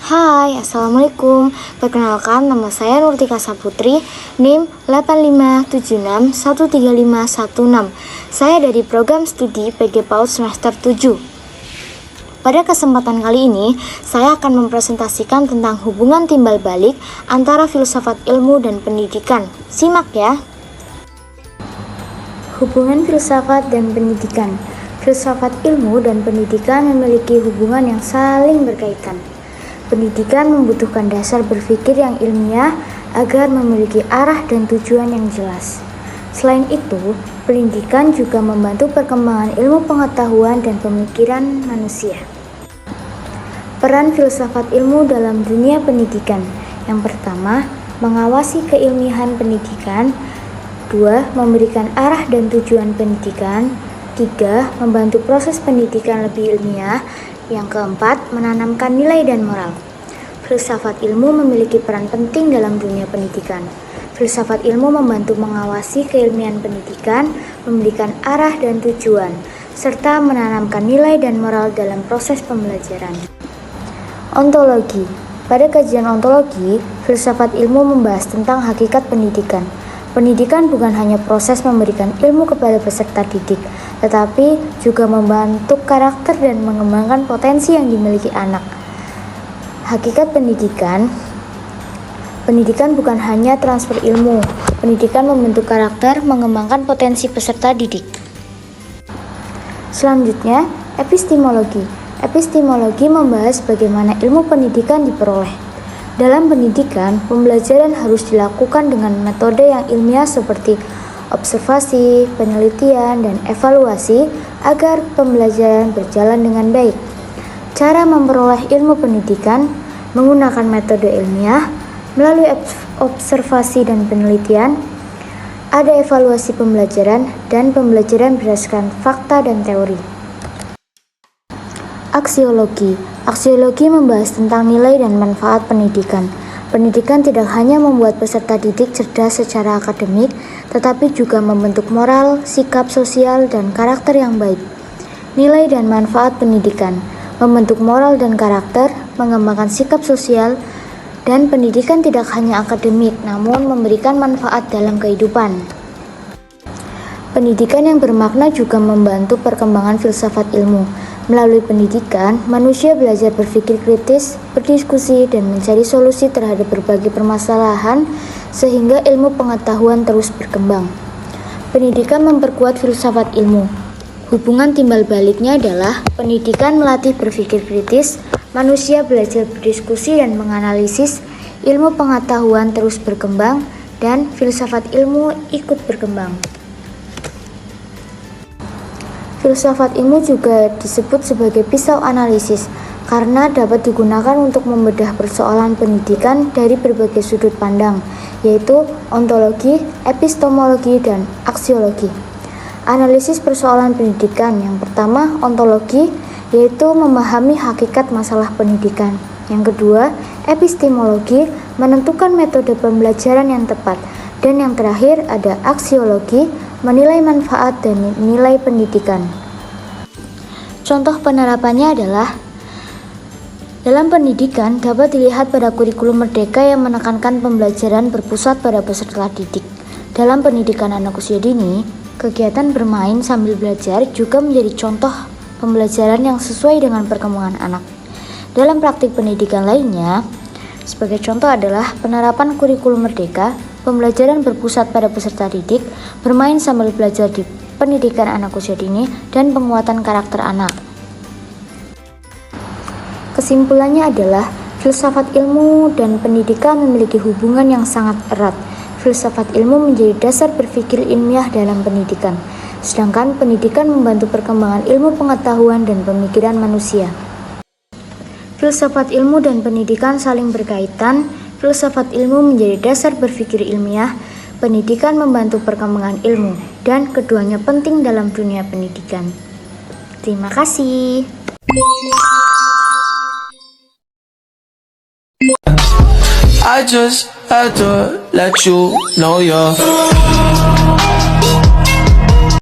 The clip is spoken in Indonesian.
Hai, Assalamualaikum. Perkenalkan, nama saya Nurtika Saputri, NIM 8576135116. Saya dari program studi PG PAUD semester 7. Pada kesempatan kali ini, saya akan mempresentasikan tentang hubungan timbal balik antara filsafat ilmu dan pendidikan. Simak ya. Hubungan filsafat dan pendidikan. Filsafat ilmu dan pendidikan memiliki hubungan yang saling berkaitan. Pendidikan membutuhkan dasar berpikir yang ilmiah agar memiliki arah dan tujuan yang jelas. Selain itu, pendidikan juga membantu perkembangan ilmu pengetahuan dan pemikiran manusia. Peran filsafat ilmu dalam dunia pendidikan. Yang pertama, mengawasi keilmiahan pendidikan. 2. Memberikan arah dan tujuan pendidikan. 3. Membantu proses pendidikan lebih ilmiah. Yang keempat, menanamkan nilai dan moral. Filsafat ilmu memiliki peran penting dalam dunia pendidikan. Filsafat ilmu membantu mengawasi keilmiahan pendidikan, memberikan arah dan tujuan, serta menanamkan nilai dan moral dalam proses pembelajaran. Ontologi. Pada kajian ontologi, filsafat ilmu membahas tentang hakikat pendidikan. Pendidikan bukan hanya proses memberikan ilmu kepada peserta didik, tetapi juga membentuk karakter dan mengembangkan potensi yang dimiliki anak. Hakikat pendidikan bukan hanya transfer ilmu. Pendidikan membentuk karakter, mengembangkan potensi peserta didik. Selanjutnya, epistemologi. Epistemologi membahas bagaimana ilmu pendidikan diperoleh. Dalam pendidikan, pembelajaran harus dilakukan dengan metode yang ilmiah seperti observasi, penelitian, dan evaluasi agar pembelajaran berjalan dengan baik. Cara memperoleh ilmu pendidikan menggunakan metode ilmiah, melalui observasi dan penelitian, ada evaluasi pembelajaran, dan pembelajaran berdasarkan fakta dan teori. Aksiologi. Aksiologi membahas tentang nilai dan manfaat pendidikan. Pendidikan tidak hanya membuat peserta didik cerdas secara akademik, tetapi juga membentuk moral, sikap sosial, dan karakter yang baik. Nilai dan manfaat pendidikan membentuk moral dan karakter, mengembangkan sikap sosial, dan pendidikan tidak hanya akademik, namun memberikan manfaat dalam kehidupan. Pendidikan yang bermakna juga membantu perkembangan filsafat ilmu. Melalui pendidikan, manusia belajar berpikir kritis, berdiskusi, dan mencari solusi terhadap berbagai permasalahan sehingga ilmu pengetahuan terus berkembang. Pendidikan memperkuat filsafat ilmu. Hubungan timbal baliknya adalah pendidikan melatih berpikir kritis, manusia belajar berdiskusi dan menganalisis, ilmu pengetahuan terus berkembang, dan filsafat ilmu ikut berkembang. Filsafat ilmu juga disebut sebagai pisau analisis karena dapat digunakan untuk membedah persoalan pendidikan dari berbagai sudut pandang, yaitu ontologi, epistemologi, dan aksiologi. Analisis persoalan pendidikan yang pertama, ontologi, yaitu memahami hakikat masalah pendidikan. Yang kedua, epistemologi, menentukan metode pembelajaran yang tepat. Dan yang terakhir ada aksiologi, menilai manfaat dan nilai pendidikan. Contoh penerapannya adalah dalam pendidikan dapat dilihat pada kurikulum merdeka yang menekankan pembelajaran berpusat pada peserta didik. Dalam pendidikan anak usia dini, kegiatan bermain sambil belajar juga menjadi contoh pembelajaran yang sesuai dengan perkembangan anak. Dalam praktik pendidikan lainnya, sebagai contoh adalah penerapan kurikulum merdeka, pembelajaran berpusat pada peserta didik, bermain sambil belajar di pendidikan anak usia dini, dan penguatan karakter anak. Kesimpulannya adalah, filsafat ilmu dan pendidikan memiliki hubungan yang sangat erat. Filsafat ilmu menjadi dasar berpikir ilmiah dalam pendidikan, sedangkan pendidikan membantu perkembangan ilmu pengetahuan dan pemikiran manusia. Filsafat ilmu dan pendidikan saling berkaitan. Filsafat ilmu menjadi dasar berpikir ilmiah, pendidikan membantu perkembangan ilmu, dan keduanya penting dalam dunia pendidikan. Terima kasih. I just had to let you know you're